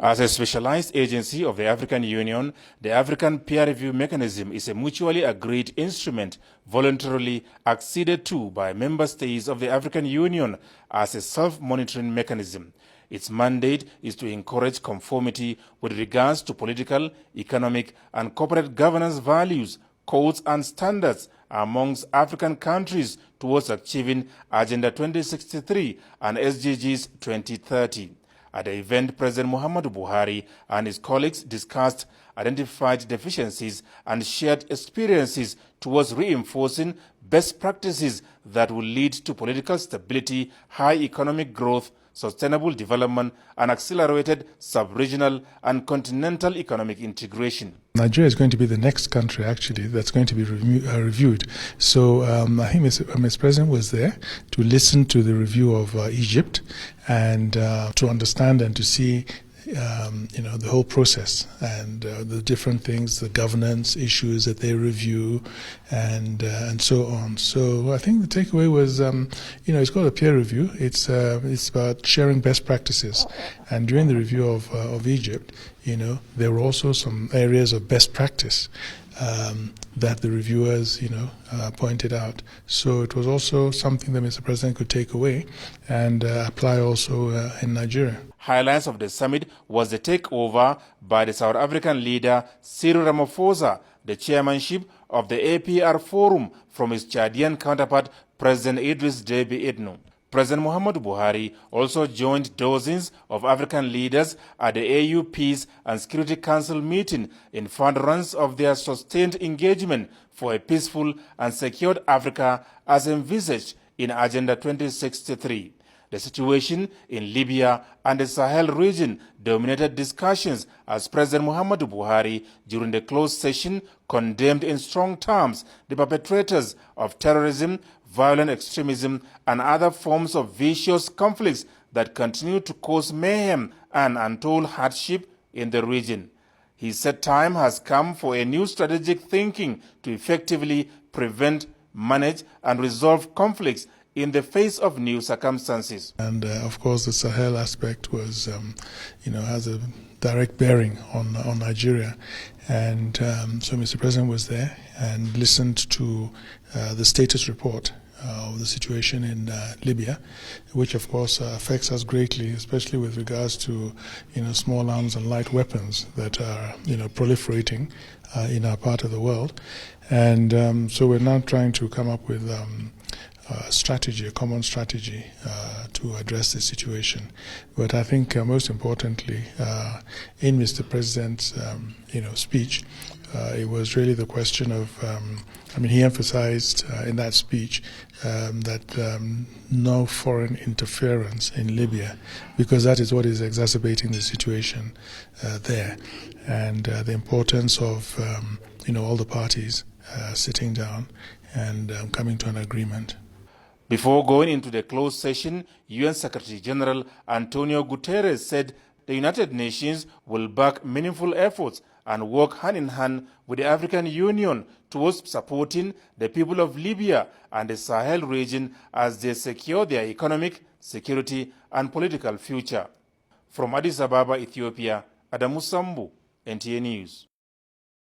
As a specialized agency of the African Union, the African Peer Review Mechanism is a mutually agreed instrument voluntarily acceded to by member states of the African Union as a self-monitoring mechanism. Its mandate is to encourage conformity with regards to political, economic, and corporate governance values, codes, and standards amongst African countries towards achieving Agenda 2063 and SDGs 2030. At the event, President Muhammadu Buhari and his colleagues discussed identified deficiencies and shared experiences towards reinforcing best practices that will lead to political stability, high economic growth, sustainable development, and accelerated sub-regional and continental economic integration. Nigeria is going to be the next country, actually, that's going to be reviewed. So I think Mr. President was there to listen to the review of Egypt and to understand and to see the whole process and the different things, the governance issues that they review, and so on. So I think the takeaway was, it's called a peer review. It's about sharing best practices. And during the review of Egypt, there were also some areas of best practice that the reviewers, pointed out. So it was also something that Mr. President could take away and apply also in Nigeria. Highlights of the summit was the takeover by the South African leader Cyril Ramaphosa, the chairmanship of the APR Forum from his Chadian counterpart, President Idris Deby Itno. President Muhammadu Buhari also joined dozens of African leaders at the AU Peace and Security Council meeting in furtherance of their sustained engagement for a peaceful and secured Africa as envisaged in Agenda 2063. The situation in Libya and the Sahel region dominated discussions as President Muhammadu Buhari, during the closed session, condemned in strong terms the perpetrators of terrorism, violent extremism, and other forms of vicious conflicts that continue to cause mayhem and untold hardship in the region. He said time has come for a new strategic thinking to effectively prevent, manage, and resolve conflicts in the face of new circumstances. And of course, the Sahel aspect was, has a direct bearing on Nigeria. And so Mr. President was there and listened to the status report of the situation in Libya, which of course affects us greatly, especially with regards to small arms and light weapons that are proliferating in our part of the world. And so we're now trying to come up with a common strategy to address the situation. But I think most importantly, in Mr. President's speech, it was really the question of, he emphasized in that speech that no foreign interference in Libya, because that is what is exacerbating the situation there, and the importance of all the parties sitting down and coming to an agreement. Before going into the closed session, UN Secretary General Antonio Guterres said the United Nations will back meaningful efforts and work hand in hand with the African Union towards supporting the people of Libya and the Sahel region as they secure their economic, security, and political future. From Addis Ababa, Ethiopia, Adamu Sambu, NTA News.